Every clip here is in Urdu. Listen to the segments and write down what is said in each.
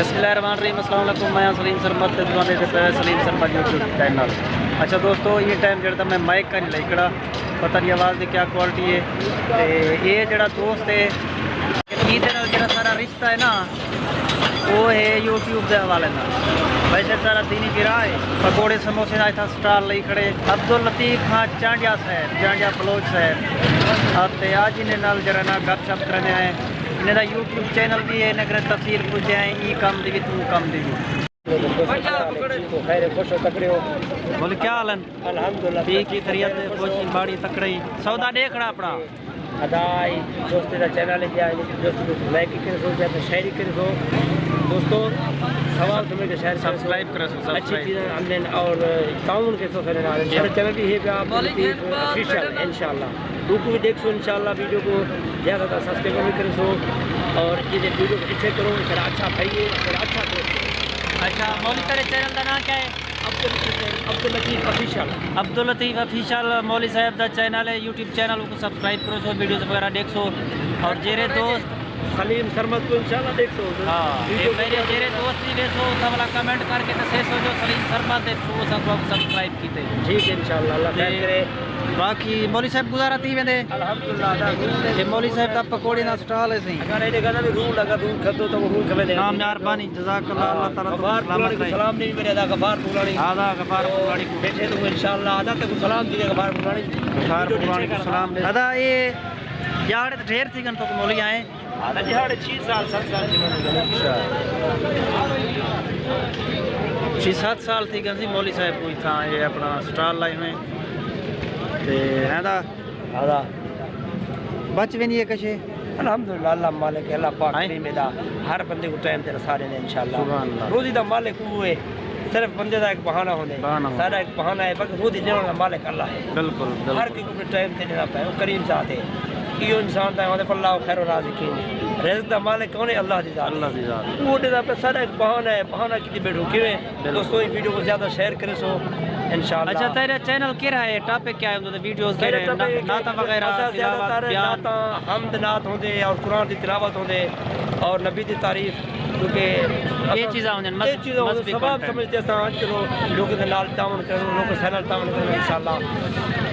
بسم اللہ الرحمن الرحیم، السلام علیکم، میں سلیم سرمت دے سلیم سرمت یوٹیوب چینل۔ اچھا دوستو، یہ ٹائم جڑا میں مائک کا نہیں لائی کھڑا، پتہ نہیں آواز کی کیا کوالٹی ہے۔ یہ جڑا دوست ہے جڑا سارا رشتہ ہے نا، وہ ہے یوٹیوب کے حوالے نا۔ ویسے سارا دینی گرا ہے، پکوڑے سموسے آئے تھا سٹال لئی کھڑے عبداللطیف خان چانڈیا صاحب، چانڈیا بلوچ صاحب۔ آج انہیں نال جڑا نا گپ شپ کرنے آئے، انہیں دا یوٹیوب چینل بھی ہے، نگر تفسیر پوچھے ہیں، ای کام دی بھی تو کام دی بھی۔ بولے کیا حال ہے؟ الحمدللہ ٹھیک ہی خیریت ہے، پوچھی باڑی تکڑی سودا دیکھ رہا اپنا ادائی دوستی کا چینل ہے، دوستوں کو لائک کرے سو، جاتے شیئر کرے سو۔ دوستو سوال سمجھ کے شیئر سبسکرائب کرے سو، اچھی چیزیں ہم نے اور تعاون کے سو کرنے والے میرا چینل بھی ہے آفیشیل انشاءاللہ، ان کو بھی دیکھ سو انشاءاللہ۔ ویڈیو کو زیادہ تر سبسکرائب بھی کرے سو، اور یہ ویڈیو کو پیچھے کرو، پھر اچھا کھائیے، پھر اچھا کرو۔ اچھا مولوی تیرے چینل کا نام کیا ہے؟ عبداللطیف آفیشیل، عبداللطیف آفیشیل مولوی صاحب کا چینل ہے، یوٹیوب چینل کو سبسکرائب کرو سو، ویڈیوز وغیرہ دیکھ سو۔ اور جیرے دوست سلیم سرمت کو انشاءاللہ دیکھ سو۔ ہاں میرے جیرے دوست بھی دیکھو تو والا کمنٹ کر کے دسے سو جو سلیم سرمت دیکھو، وہ سب لوگ سبسکرائب کیتے۔ ٹھیک ہے انشاءاللہ، اللہ خیر کرے۔ باقی مولوی صاحب گزارا تھی ویندے الحمدللہ یہ مولوی صاحب دا پکوڑی نا سٹال ہے سی۔ اگر یہ کہنا بھی رول لگا دوں کھدو تو وہ رول کھوے دے۔ نام مہربانی، جزاک اللہ، اللہ تعالیٰ غفار پورانی کو سلام نہیں میرے ادا غفار پورانی آدھا غفار پورانی کو بیٹھے تو انشاءاللہ آدھا تک سلام دیجیے غفار پورانی، غفار پورانی کو سلام دے۔ آدھا یہ یاڑے تو ڈھیر تھی گن تو مولوی آئے آدھا جہاڑے 6 سال 7 سال کی میں 6-7 سال تھی گن سی مولوی صاحب کوئی تھا، یہ اپنا سٹال لائے ہوئے تے آدھا آدھا بچ بھی نہیں ہے کشے۔ الحمدللہ، اللہ مالک ہے، اللہ پاک کریم دا ہر بندے کو ٹائم تے سارے نے انشاءاللہ۔ سبحان اللہ، روزی دا مالک وہ ہے، صرف بندے دا ایک بہانہ ہونے، سارا ایک بہانہ ہے، باقی روزی دینے والا مالک اللہ ہے۔ بالکل ہر کسی کو ٹائم تے دینا پائے، وہ کریم ذات ہے۔ یہ انسان دا ہے اللہ خیر الرازقین، رزق دا مالک کون ہے؟ اللہ دی ذات، اللہ دی ذات۔ وہ دینا پہ سارا ایک بہانہ ہے، بہانہ کتی بیٹھو کیویں۔ دوستو اس ویڈیو کو زیادہ شیئر کرے سو انشاءاللہ۔ اچھا تیرا چینل کیا ہے؟ ٹاپک کیا ہے؟ تو ویڈیوز کیا ہے؟ نعت وغیرہ، تلاوت، بیان، حمد نعت ہوندے اور قرآن دی تلاوت ہوندے اور نبی دی تعریف، کیونکہ یہ چیزاں ہوندے یہ چیزیں ہوندے سبب سمجھتے ہیں۔ چلو لوگوں کے نال تعاون کرو، لوگوں سے نال تعاون کرو انشاءاللہ۔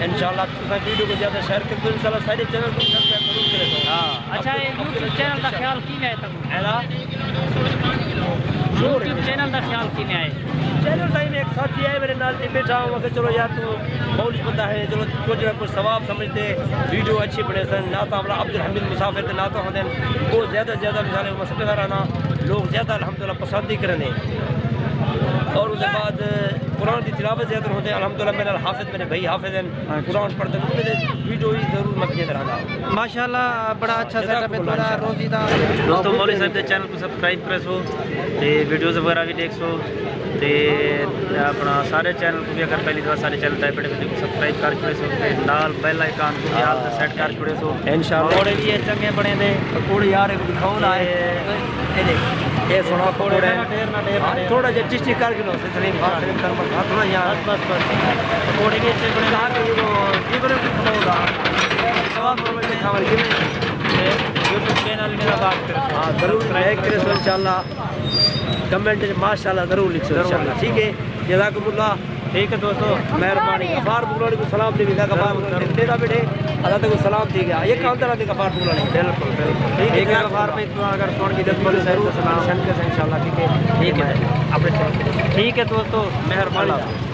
انشاءاللہ تم ویڈیو کو زیادہ شیئر کرو انشاءاللہ، سارے چینل کو سبسکرائب ضرور کرے۔ ہاں اچھا، یہ یوٹیوب چینل دا خیال کی ہے تم؟ ایلا یوٹیوب چینل دا خیال کی ہے؟ چینل ٹائم ایک ساتھی ہے میرے نال بیٹھا ہوں کہ چلو یار تو مولوی بندہ ہے، چلو کچھ نہ کچھ ثواب سمجھتے، ویڈیو اچھی بنے سن، نعت والا عبدالحمید مسافر کے نعت ہوتے ہیں، وہ زیادہ زیادہ مثالیں مسئلے کا رہنا لوگ زیادہ الحمدللہ پسند ہی کرنے۔ اور اس کے بعد قرآن کی تلاوت زیادہ ہوتے ہیں، الحمدللہ میرے حافظ، میرے بھائی حافظ ہیں، قرآن پڑھتے ہیں، میرے ویڈیو ہی ضرور مکنی رہنا۔ ماشاءاللہ بڑا اچھا سیٹ اپ ہے تھوڑا روزی دا۔ دوستو مولوی صاحب کے چینل کو سبسکرائب کرے سو تے ویڈیوز وغیرہ بھی دیکھ سو تے اپنا سارے چینل کو بھی اگر پہلی دفعہ سارے چینل ٹائپ کرے کو سبسکرائب کر چھوڑے سو تے نال بیل آئیکن کو بھی حالت سیٹ کر چھوڑے سو انشاءاللہ۔ پکوڑے بھی یہ چنگے بنے دے، پکوڑے یار ایک دکھاؤ نہ ہے، یہ سونا پکوڑے تھوڑا جا ٹیسٹی کر کے لو سلیم خان سلیم سرمت تھوڑا یار بس پکوڑے بھی اچھے بنے جیبرے کو کھاؤ گا سواب میں کھاول کے یوٹیوب چینل میرا بات کرے سو۔ ہاں ضرور لائک کرے سو انشاءاللہ، کمنٹ ماشاءاللہ ضرور لکھ سو انشاءاللہ۔ ٹھیک ہے، جزاکم اللہ۔ ٹھیک ہے دوستو، مہربانی۔ غفار پورانی کو سلام دے گا، غفار پورانی دینا بیٹھے اللہ کو سلام دے گا، یہ کام طرح دے غفار پورانی۔ بالکل بالکل ٹھیک ہے، غفار بھائی تو اگر فون کی جذبہ سے سلام انشاءاللہ۔ ٹھیک ہے، ٹھیک ہے اپنے ٹھیک ہے دوستو، مہربانی۔